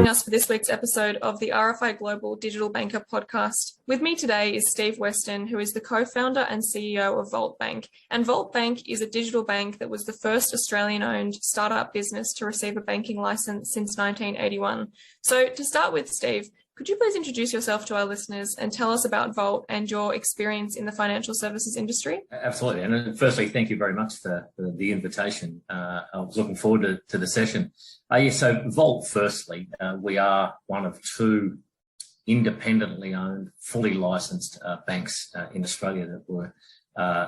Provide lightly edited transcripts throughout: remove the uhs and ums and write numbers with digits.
joining us for this week's episode of the RFI Global Digital Banker podcast. With me today is Steve Weston, who is the co-founder and CEO of Volt Bank. And Volt Bank is a digital bank that was the first Australian-owned startup business to receive a banking license since 1981. So to start with, Steve, could you please introduce yourself to our listeners and tell us about Volt and your experience in the financial services industry? Absolutely. And firstly, thank you very much for the invitation. I was looking forward to the session. So Volt, firstly, we are one of two independently owned, fully licensed banks in Australia that were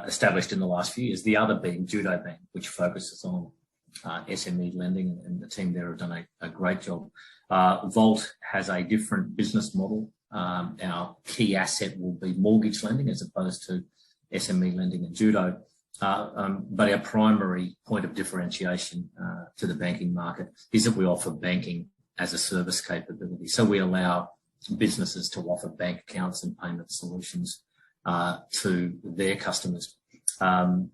established in the last few years, the other being Judo Bank, which focuses on SME lending, and the team there have done a great job. Volt has a different business model. Our key asset will be mortgage lending as opposed to SME lending and Judo. But our primary point of differentiation to the banking market is that we offer banking as a service capability. So we allow businesses to offer bank accounts and payment solutions to their customers.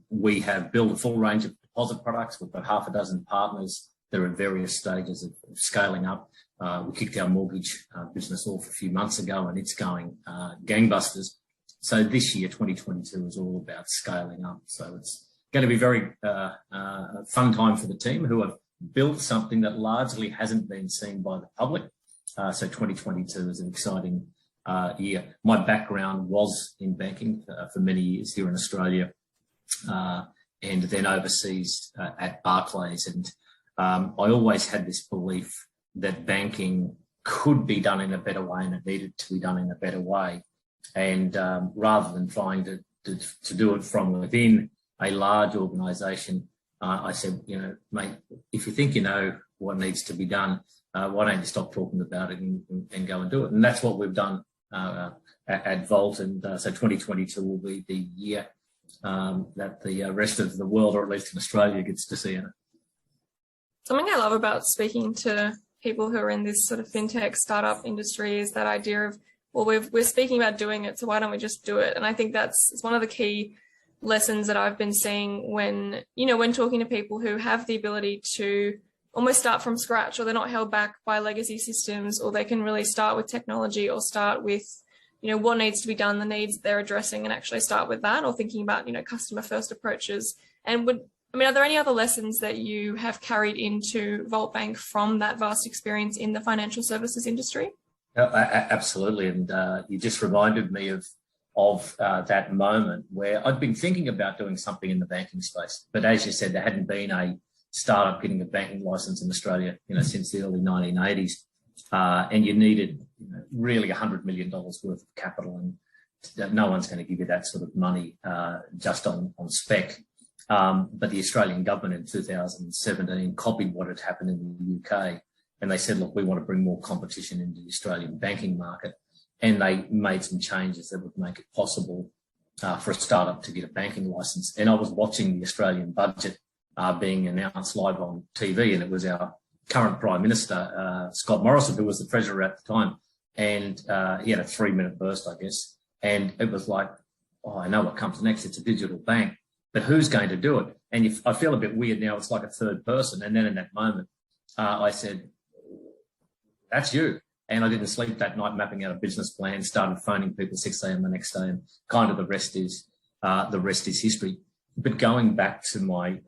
We have built a full range of deposit products. We've got half a dozen partners. They're at various stages of scaling up. We kicked our mortgage business off a few months ago, and it's going gangbusters. So this year, 2022, is all about scaling up. So it's going to be very fun time for the team who have built something that largely hasn't been seen by the public. So 2022 is an exciting year. My background was in banking for many years here in Australia, and then overseas at Barclays. And I always had this belief that banking could be done in a better way, and it needed to be done in a better way. And rather than trying to do it from within a large organisation, I said, mate, if you think you know what needs to be done, why don't you stop talking about it and go and do it? And that's what we've done at Volt. And so 2022 will be the year that the rest of the world, or at least in Australia, gets to see it. Something I love about speaking to people who are in this sort of fintech startup industry is that idea of, well, we're speaking about doing it, so why don't we just do it? And I think it's one of the key lessons that I've been seeing when talking to people who have the ability to almost start from scratch, or they're not held back by legacy systems, or they can really start with technology, or start with, what needs to be done, the needs they're addressing, and actually start with that, or thinking about, customer first approaches. And are there any other lessons that you have carried into Volt Bank from that vast experience in the financial services industry? Absolutely. And you just reminded me of that moment where I'd been thinking about doing something in the banking space. But as you said, there hadn't been a startup getting a banking license in Australia, since the early 1980s. And you needed really $100 million worth of capital. And no one's going to give you that sort of money just on spec. But the Australian government in 2017 copied what had happened in the UK, and they said, look, we want to bring more competition into the Australian banking market. And they made some changes that would make it possible for a startup to get a banking license. And I was watching the Australian budget being announced live on TV, and it was our current Prime Minister, Scott Morrison, who was the Treasurer at the time. And he had a 3-minute burst, I guess. And it was like, oh, I know what comes next. It's a digital bank. But who's going to do it? And I feel a bit weird now. It's like a third person. And then in that moment, I said, that's you. And I didn't sleep that night mapping out a business plan, started phoning people 6 a.m. the next day, and kind of the rest is history. But going back to my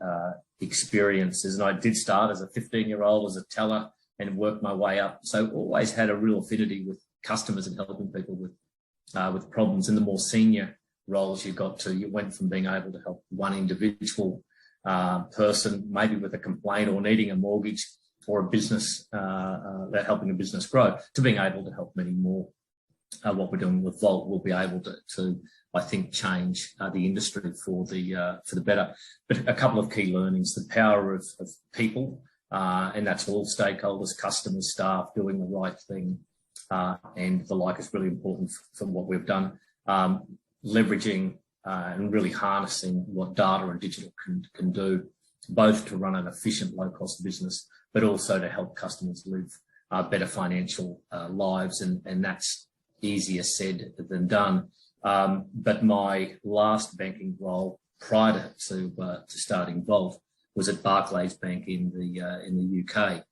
experiences, and I did start as a 15-year-old as a teller and worked my way up. So always had a real affinity with customers and helping people with problems. And the more senior roles you went from being able to help one individual person, maybe with a complaint or needing a mortgage, or a business, helping a business grow, to being able to help many more. What we're doing with Volt will be able to I think, change the industry for the better. But a couple of key learnings: the power of people, and that's all stakeholders, customers, staff, doing the right thing, and the like is really important for what we've done. Leveraging and really harnessing what data and digital can do, both to run an efficient, low-cost business, but also to help customers live better financial lives, and that's easier said than done. But my last banking role prior to starting Volt was at Barclays Bank in the UK,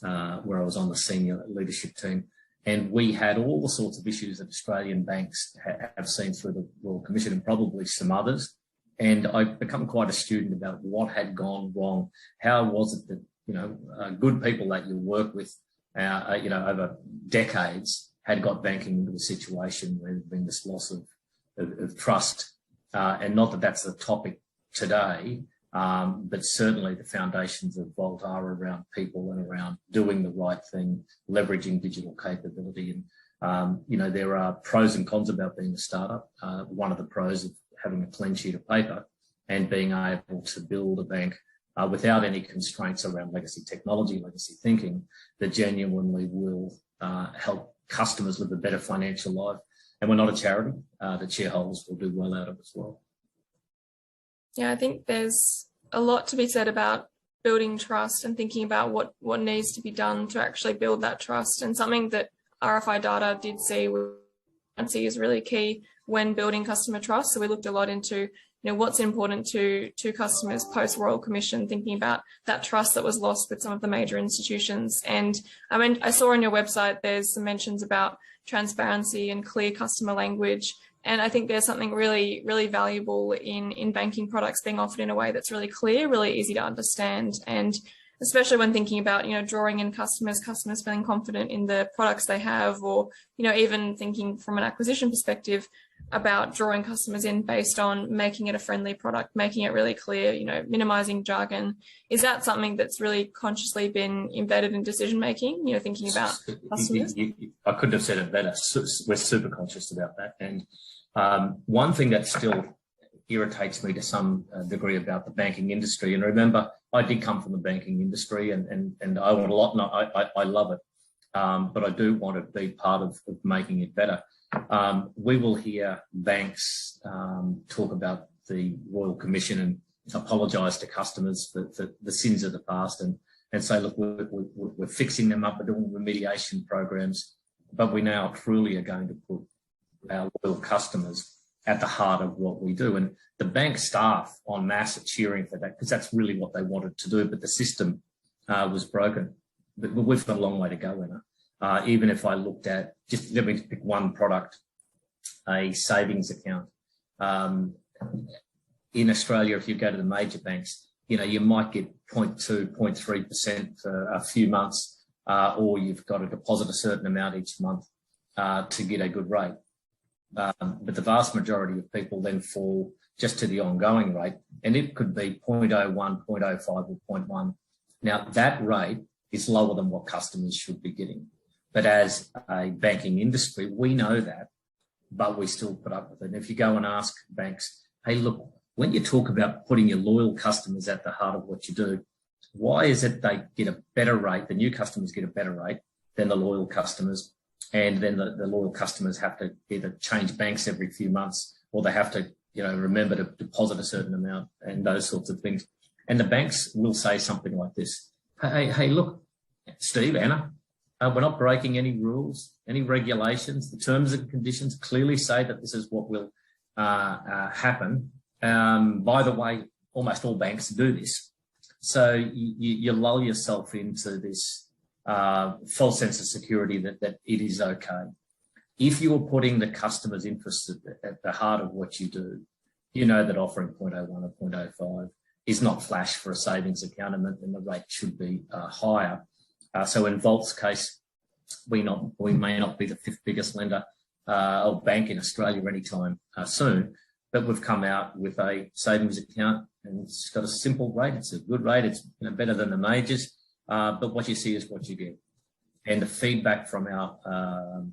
where I was on the senior leadership team. And we had all the sorts of issues that Australian banks have seen through the Royal Commission and probably some others. And I've become quite a student about what had gone wrong. How was it that, good people that you work with, over decades had got banking into a situation where there's been this loss of trust. And not that that's the topic today, but certainly the foundations of Volt are around people and around doing the right thing, leveraging digital capability. And, there are pros and cons about being a startup. One of the pros of having a clean sheet of paper and being able to build a bank without any constraints around legacy technology, legacy thinking, that genuinely will help customers live a better financial life. And we're not a charity that shareholders will do well out of as well. Yeah, I think there's a lot to be said about building trust and thinking about what needs to be done to actually build that trust. And something that RFI data did see is really key when building customer trust. So we looked a lot into what's important to customers post Royal Commission, thinking about that trust that was lost with some of the major institutions. And I saw on your website there's some mentions about transparency and clear customer language. And I think there's something really, really valuable in banking products being offered in a way that's really clear, really easy to understand. And especially when thinking about, drawing in customers feeling confident in the products they have, or, even thinking from an acquisition perspective about drawing customers in based on making it a friendly product, making it really clear, minimizing jargon. Is that something that's really consciously been embedded in decision making, thinking about customers? I couldn't have said it better. We're super conscious about that. And one thing that still irritates me to some degree about the banking industry, and remember, I did come from the banking industry and I want a lot, and I love it, but I do want to be part of making it better. We will hear banks talk about the Royal Commission and apologise to customers for the sins of the past and say, look, we're fixing them up, we're doing remediation programs, but we now truly are going to put our loyal customers at the heart of what we do. And the bank staff en masse are cheering for that because that's really what they wanted to do, but the system was broken. But we've got a long way to go in it. Even if I looked at, just let me pick one product, a savings account. In Australia, if you go to the major banks, you might get 0.2, 0.3% for a few months, or you've got to deposit a certain amount each month to get a good rate. But the vast majority of people then fall just to the ongoing rate, and it could be 0.01, 0.05 or 0.1. Now, that rate is lower than what customers should be getting. But as a banking industry, we know that, but we still put up with it. And if you go and ask banks, hey, look, when you talk about putting your loyal customers at the heart of what you do, why is it they get a better rate, the new customers get a better rate than the loyal customers? And then the loyal customers have to either change banks every few months, or they have to, remember to deposit a certain amount and those sorts of things. And the banks will say something like this. Hey, look, Steve, Anna, we're not breaking any rules, any regulations. The terms and conditions clearly say that this is what will happen. By the way, almost all banks do this. So you lull yourself into this false sense of security that it is okay. If you're putting the customer's interests at the heart of what you do, you know that offering 0.01 or 0.05 is not flash for a savings account, and the rate should be higher. So in Volt's case, we may not be the fifth biggest lender or bank in Australia anytime soon, but we've come out with a savings account and it's got a simple rate. It's a good rate. It's better than the majors. But what you see is what you get. And the feedback from our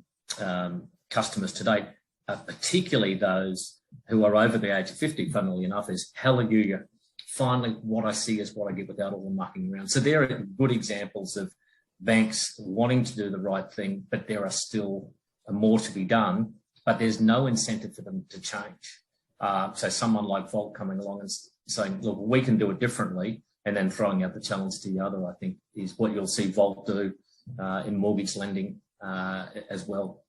customers today, particularly those who are over the age of 50, funnily enough, is hallelujah. Finally, what I see is what I get without all the mucking around. So there are good examples of banks wanting to do the right thing, but there are still more to be done, but there's no incentive for them to change. So someone like Volt coming along and saying, look, we can do it differently, and then throwing out the challenge to the other, I think, is what you'll see Volt do in mortgage lending as well.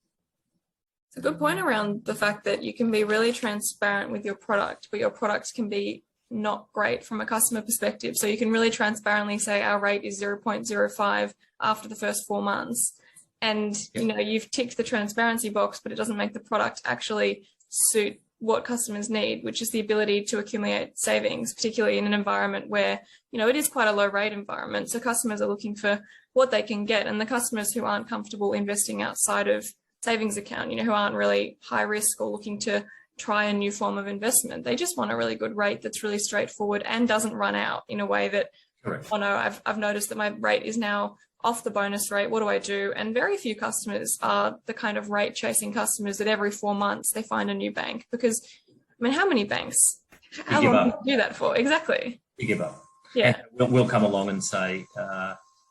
It's a good point around the fact that you can be really transparent with your product, but your product can be not great from a customer perspective. So you can really transparently say our rate is 0.05 after the first 4 months. And, you know, you've ticked the transparency box, but it doesn't make the product actually suit what customers need, which is the ability to accumulate savings, particularly in an environment where, you know, it is quite a low rate environment. So customers are looking for what they can get. And the customers who aren't comfortable investing outside of savings account, you know, who aren't really high risk or looking to try a new form of investment, they just want a really good rate that's really straightforward and doesn't run out in a way that, Correct. oh no, I've noticed that my rate is now off the bonus rate. What do I do? And very few customers are the kind of rate chasing customers that every 4 months they find a new bank, because, I mean, how many banks? How long do you do that for? Exactly. You give up. Yeah. And we'll come along and say,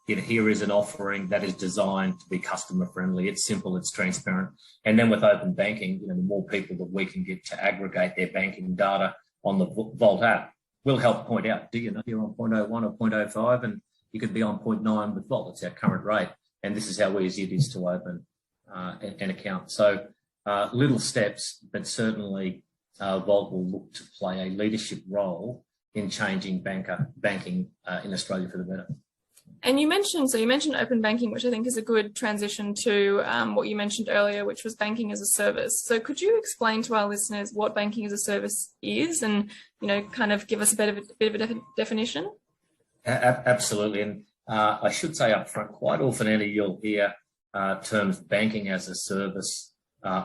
you know, here is an offering that is designed to be customer friendly. It's simple, it's transparent. And then with open banking, you know, the more people that we can get to aggregate their banking data on the Vault app, will help point out, do you know you're on 0.01 or 0.05 and you could be on 0.9 with Vault. It's our current rate. And this is how easy it is to open an account. So little steps, but certainly Vault will look to play a leadership role in changing banking in Australia for the better. And you mentioned open banking, which I think is a good transition to what you mentioned earlier, which was banking as a service. So could you explain to our listeners what banking as a service is and, you know, kind of give us a bit of a definition? Absolutely. And I should say up front, quite often, Annie, you'll hear terms banking as a service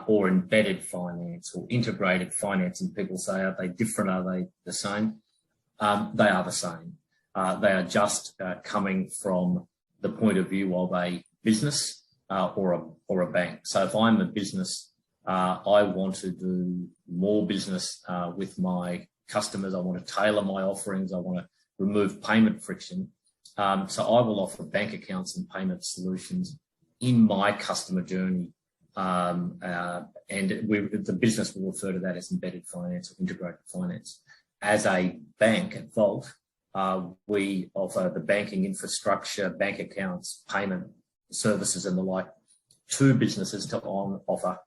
or embedded finance or integrated finance. And people say, are they different? Are they the same? They are the same. They are just coming from the point of view of a business or a bank. So if I'm a business, I want to do more business with my customers. I want to tailor my offerings. I want to remove payment friction. So I will offer bank accounts and payment solutions in my customer journey. And the business will refer to that as embedded finance or integrated finance. As a bank at Vault, we offer the banking infrastructure, bank accounts, payment services and the like to businesses to offer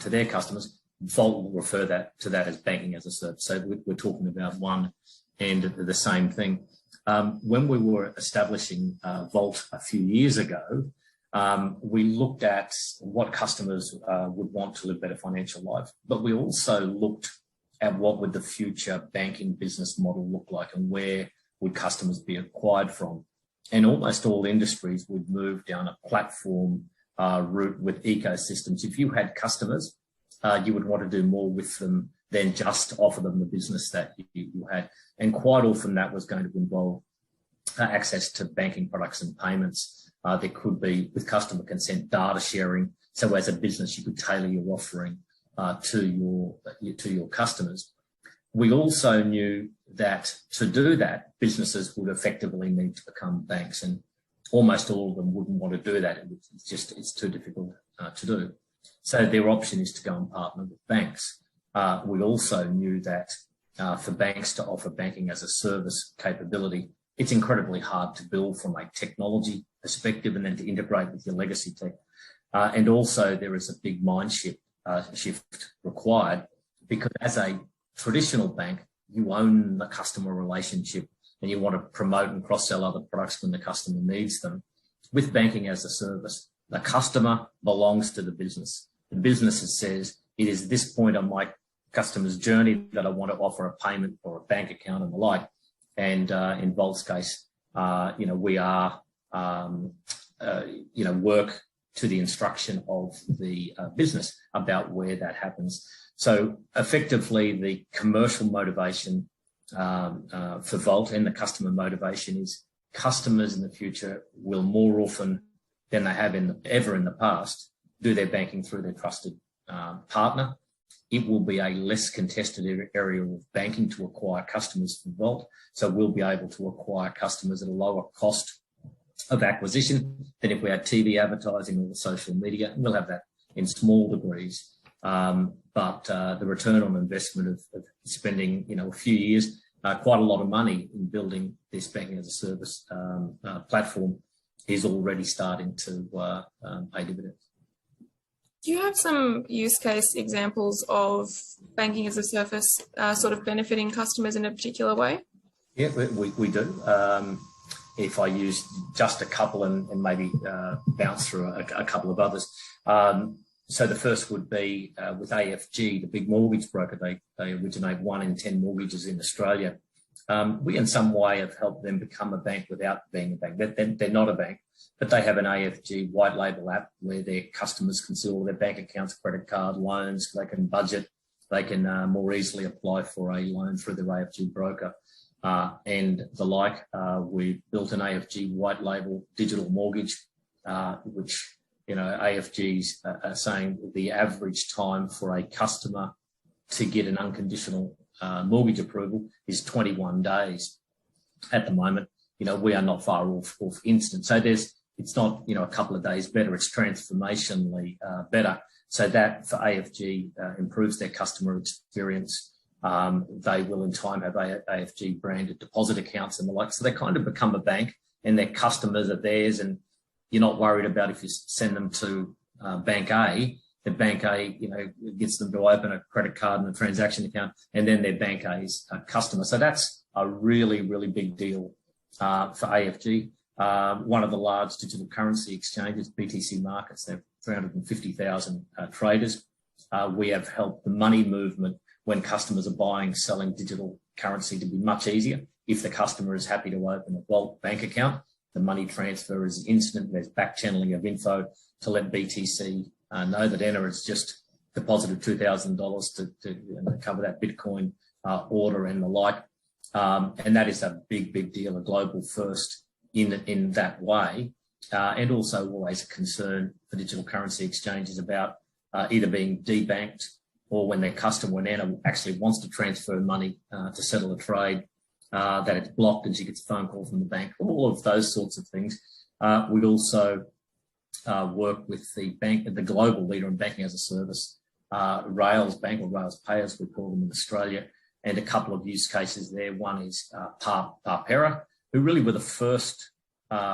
to their customers. Vault will refer to that as banking as a service. So we're talking about one end of the same thing. When we were establishing Vault a few years ago, we looked at what customers would want to live better financial life, but we also looked at what would the future banking business model look like and where would customers be acquired from. And almost all industries would move down a platform route with ecosystems. If you had customers, you would want to do more with them than just offer them the business that you had. And quite often that was going to involve access to banking products and payments. There could be, with customer consent, data sharing. So as a business, you could tailor your offering to your customers. We also knew that to do that, businesses would effectively need to become banks, and almost all of them wouldn't want to do that. It's too difficult to do. So their option is to go and partner with banks. We also knew that for banks to offer banking as a service capability, it's incredibly hard to build from a technology perspective and then to integrate with your legacy tech. And also there is a big mind shift required, because as a traditional bank, you own the customer relationship and you want to promote and cross-sell other products when the customer needs them. With banking as a service, the customer belongs to the business. The business says, it is this point on my customer's journey that I want to offer a payment or a bank account and the like. And in Vault's case, we are, work to the instruction of the business about where that happens. So effectively, the commercial motivation for Vault and the customer motivation is customers in the future will more often than they have ever in the past do their banking through their trusted partner. It will be a less contested area of banking to acquire customers for Vault. So we'll be able to acquire customers at a lower cost of acquisition than if we had TV advertising or social media. And we'll have that in small degrees. But the return on investment of spending, a few years, quite a lot of money in building this banking as a service platform is already starting to pay dividends. Do you have some use case examples of banking as a service sort of benefiting customers in a particular way? Yeah, we do. If I use just a couple and maybe bounce through a couple of others. So the first would be with AFG, the big mortgage broker. They originate 1 in 10 mortgages in Australia. We in some way have helped them become a bank without being a bank. They're not a bank, but they have an AFG white label app where their customers can see all their bank accounts, credit card, loans. They can budget. They can more easily apply for a loan through their AFG broker. And the like. We built an AFG white label digital mortgage, which, AFGs are saying the average time for a customer to get an unconditional mortgage approval is 21 days at the moment. We are not far off instant. So it's not, a couple of days better, it's transformationally better. So that for AFG improves their customer experience. They will in time have AFG branded deposit accounts and the like. So they kind of become a bank and their customers are theirs, and you're not worried about if you send them to Bank A, the Bank A, gets them to open a credit card and a transaction account, and then they're Bank A's customer. So that's a really, really big deal for AFG. One of the large digital currency exchanges, BTC Markets, they have 350,000 traders. We have helped the money movement when customers are buying, selling digital currency to be much easier. If the customer is happy to open a Vault bank account, the money transfer is instant. There's back channeling of info to let BTC know that Enna has just deposited $2,000 to cover that Bitcoin order and the like. And that is a big, big deal, a global first in that way. And also always a concern for digital currency exchanges about either being debanked or when their customer, when Anna actually wants to transfer money to settle a trade, that it's blocked and she gets a phone call from the bank, all of those sorts of things. We also work with the global leader in banking as a service, Rails Bank, or Rails Pay as we call them in Australia, and a couple of use cases there. One is Parpera, who really were the first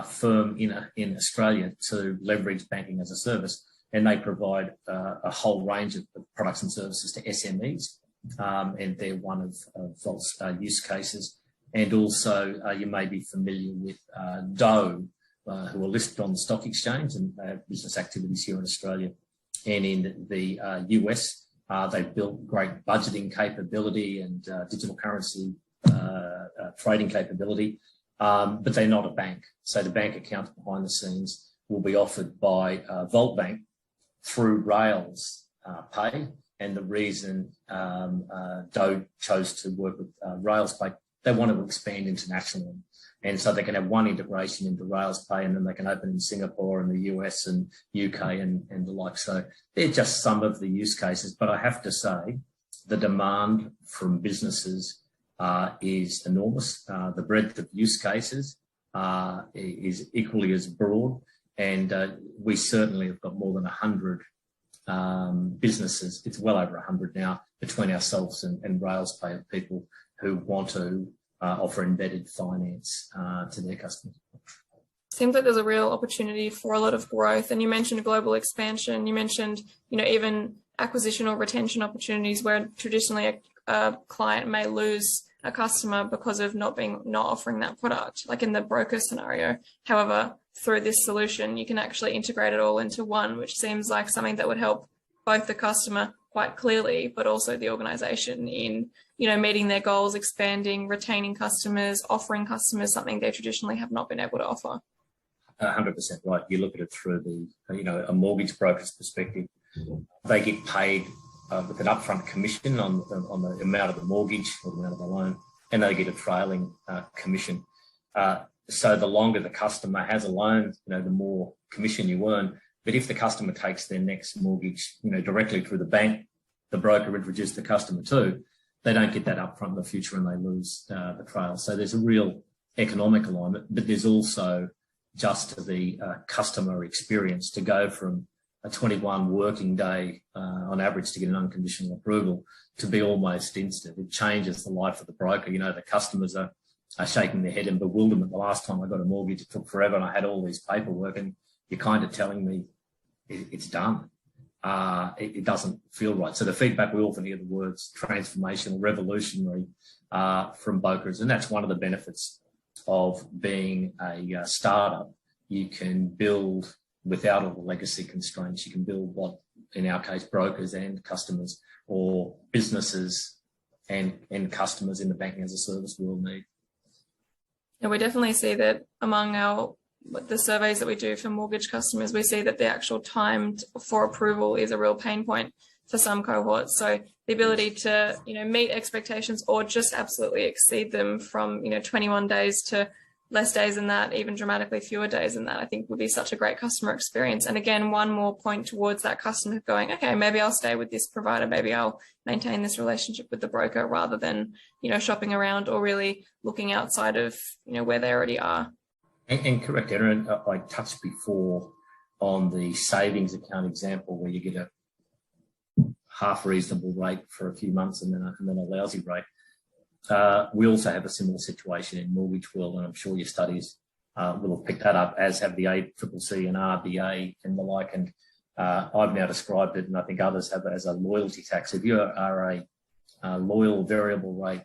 firm in Australia to leverage banking as a service, and they provide a whole range of products and services to SMEs, and they're one of Vault's use cases. And also, you may be familiar with Doe, who are listed on the stock exchange and have business activities here in Australia and in the US. They've built great budgeting capability and digital currency trading capability, but they're not a bank. So the bank accounts behind the scenes will be offered by Vault Bank through Rails Pay. And the reason Doe chose to work with Rails Pay, they want to expand internationally. And so they can have one integration into Rails Pay, and then they can open in Singapore and the US and UK and the like. So they're just some of the use cases. But I have to say, the demand from businesses is enormous. The breadth of use cases is equally as broad. And we certainly have got more than 100 businesses. It's well over 100 now between ourselves and Rails Pay of people who want to offer embedded finance to their customers. Seems like there's a real opportunity for a lot of growth. And you mentioned global expansion. You mentioned, even acquisition or retention opportunities where traditionally a client may lose a customer because of not offering that product, like in the broker scenario. However, through this solution, you can actually integrate it all into one, which seems like something that would help both the customer quite clearly, but also the organization in, meeting their goals, expanding, retaining customers, offering customers something they traditionally have not been able to offer. 100% right. You look at it through a mortgage broker's perspective. They get paid with an upfront commission on the amount of the mortgage or the amount of the loan, and they get a trailing commission. So the longer the customer has a loan, the more commission you earn. But if the customer takes their next mortgage, directly through the bank, the broker introduced the customer to, they don't get that upfront in the future and they lose the trail. So there's a real economic alignment, but there's also just the customer experience to go from a 21 working day on average to get an unconditional approval to be almost instant. It changes the life of the broker. The customers are shaking their head in bewilderment. The last time I got a mortgage, it took forever and I had all these paperwork, and you're kind of telling me it's done. it doesn't feel right. So the feedback, we often hear the words transformational, revolutionary from brokers, and that's one of the benefits of being a startup. You can build without all the legacy constraints. You can build what, in our case, brokers and customers, or businesses and customers in the banking as a service will need. And we definitely see that among the surveys that we do for mortgage customers, we see that the actual time for approval is a real pain point for some cohorts. So the ability to, meet expectations or just absolutely exceed them from, 21 days to less days than that, even dramatically fewer days than that, I think would be such a great customer experience. And again, one more point towards that customer going, okay, maybe I'll stay with this provider, maybe I'll maintain this relationship with the broker rather than, shopping around or really looking outside of, where they already are. And correct, Erin, I touched before on the savings account example where you get a half reasonable rate for a few months and then a lousy rate. We also have a similar situation in mortgage world, and I'm sure your studies will have picked that up, as have the ACCC and RBA and the like. And I've now described it, and I think others have it, as a loyalty tax. If you are a loyal variable rate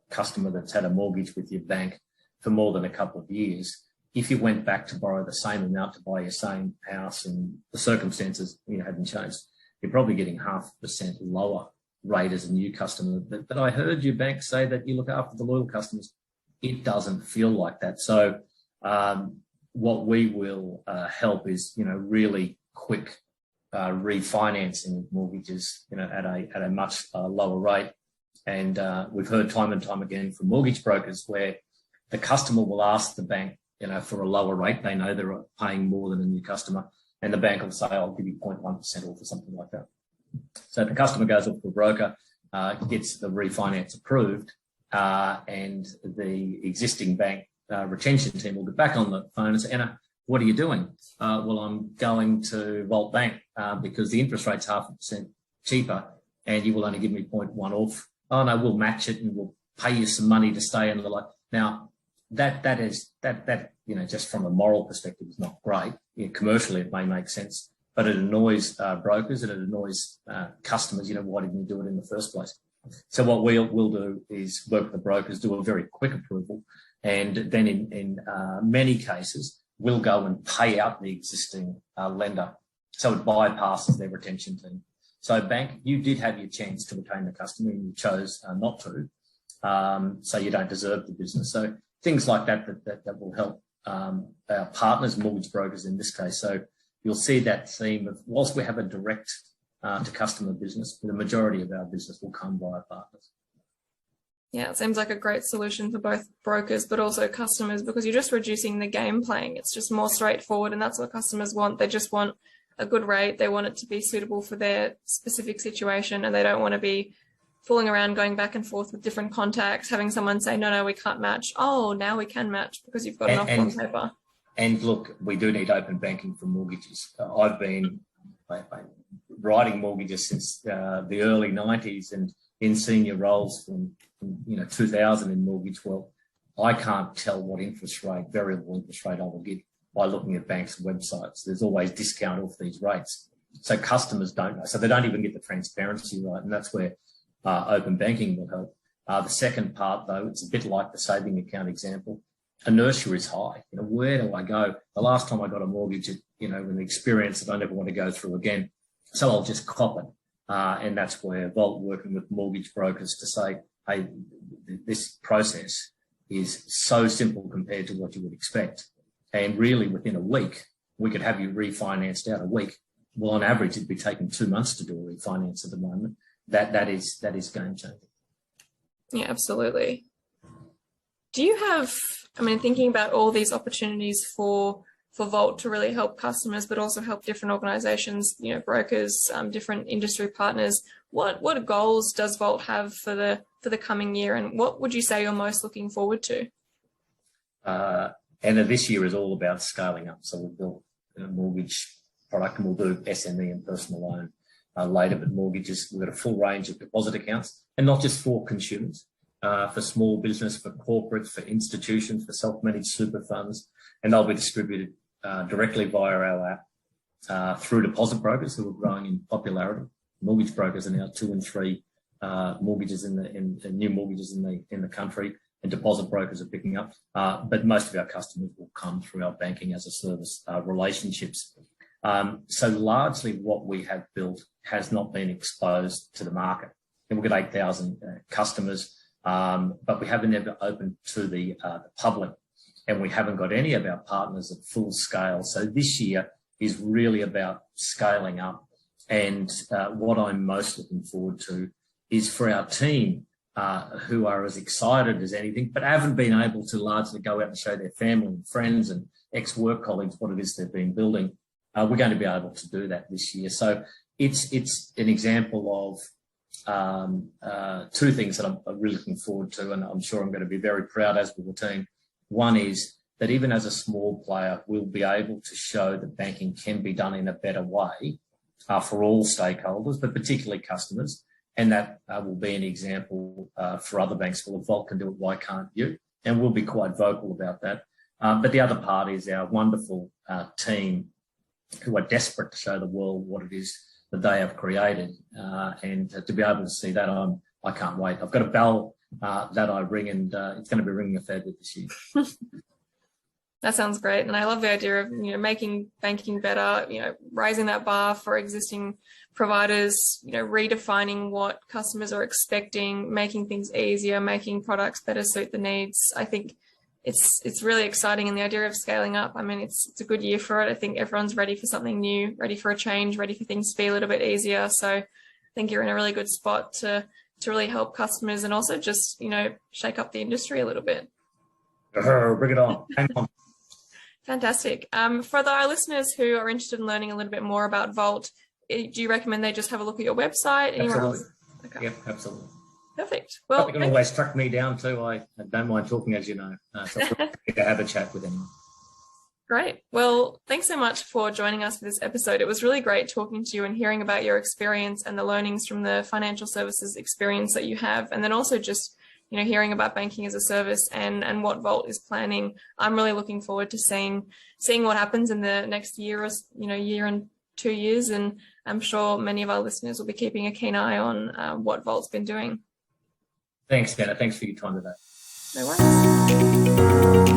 customer that's had a mortgage with your bank for more than a couple of years, if you went back to borrow the same amount to buy your same house and the circumstances hadn't changed, you're probably getting 0.5% lower rate as a new customer. But I heard your bank say that you look after the loyal customers. It doesn't feel like that. So what we will help is, really quick refinancing of mortgages, at a much lower rate. And we've heard time and time again from mortgage brokers where the customer will ask the bank, for a lower rate. They know they're paying more than a new customer, and the bank will say, I'll give you 0.1% off or something like that. So the customer goes off to a broker, gets the refinance approved, and the existing bank retention team will get back on the phone and say, Anna, what are you doing? Well, I'm going to Volt Bank because the interest rate's 0.5% cheaper and you will only give me 0.1 off. Oh, no, we'll match it and we'll pay you some money to stay in the like. Now, that just from a moral perspective is not great. Commercially, it may make sense, but it annoys brokers and it annoys customers. Why didn't you do it in the first place? So what we'll do is work with the brokers, do a very quick approval, and then in many cases, we'll go and pay out the existing lender. So it bypasses their retention team. So bank, you did have your chance to retain the customer and you chose not to. So you don't deserve the business. So things like that will help our partners, mortgage brokers in this case. So you'll see that theme of, whilst we have a direct to customer business, the majority of our business will come via partners. Yeah, it seems like a great solution for both brokers but also customers, because you're just reducing the game playing. It's just more straightforward, and that's what customers want. They just want a good rate. They want it to be suitable for their specific situation, and they don't want to be fooling around, going back and forth with different contacts, having someone say, no, we can't match. Oh, now we can match because you've got an offer on paper. And look, we do need open banking for mortgages. I've been writing mortgages since the early 90s and in senior roles from 2000 in mortgage world. I can't tell what variable interest rate I will get by looking at banks' websites. There's always discount off these rates. So customers don't know. So they don't even get the transparency right. And that's where open banking will help. The second part, though, it's a bit like the saving account example. Inertia is high. Where do I go? The last time I got a mortgage, with the experience that I never want to go through again. So I'll just cop it. And that's where Volt, working with mortgage brokers to say, hey, this process is so simple compared to what you would expect. And really within a week, we could have you refinanced out a week. Well, on average, it'd be taking 2 months to do a refinance at the moment. That is game changing. Yeah, absolutely. Do you have, thinking about all these opportunities for Volt to really help customers, but also help different organizations, brokers, different industry partners, what goals does Volt have for the coming year, and what would you say you're most looking forward to? And this year is all about scaling up. So we've built a mortgage product, and we'll do SME and personal loan later, but mortgages, we've got a full range of deposit accounts, and not just for consumers, for small business, for corporates, for institutions, for self-managed super funds, and they'll be distributed directly via our app. through deposit brokers who are growing in popularity. Mortgage brokers are now 2 and 3 mortgages in new mortgages in the country, and deposit brokers are picking up. But most of our customers will come through our banking as a service relationships. So largely what we have built has not been exposed to the market. And we've got 8,000 customers, but we haven't ever opened to the public, and we haven't got any of our partners at full scale. So this year is really about scaling up. And what I'm most looking forward to is for our team, who are as excited as anything, but haven't been able to largely go out and show their family and friends and ex-work colleagues what it is they've been building. We're going to be able to do that this year. So it's an example of 2 things that I'm really looking forward to, and I'm sure I'm going to be very proud, as will the team. One is that even as a small player, we'll be able to show that banking can be done in a better way for all stakeholders, but particularly customers. And that will be an example for other banks. Well, if Volt can do it, why can't you? And we'll be quite vocal about that. But the other part is our wonderful team who are desperate to show the world what it is that they have created. And to be able to see that, I can't wait. I've got a bell that I ring, and it's going to be ringing a fair bit this year. That sounds great. And I love the idea of, making banking better, raising that bar for existing providers, redefining what customers are expecting, making things easier, making products better suit the needs. I think it's really exciting. And the idea of scaling up, it's a good year for it. I think everyone's ready for something new, ready for a change, ready for things to be a little bit easier. So I think you're in a really good spot to really help customers and also just, shake up the industry a little bit. Bring it on. Hang on. Fantastic. For our listeners who are interested in learning a little bit more about Volt, do you recommend they just have a look at your website? Absolutely. Okay. Yep, absolutely. Perfect. Well, you can always track me down too. I don't mind talking, as you know. So I'm happy to have a chat with anyone. Great. Well, thanks so much for joining us for this episode. It was really great talking to you and hearing about your experience and the learnings from the financial services experience that you have, and then also just hearing about banking as a service and what Volt is planning. I'm really looking forward to seeing what happens in the next year or year and 2 years, and I'm sure many of our listeners will be keeping a keen eye on what Volt's been doing. Thanks, Dana. Thanks for your time today. No worries.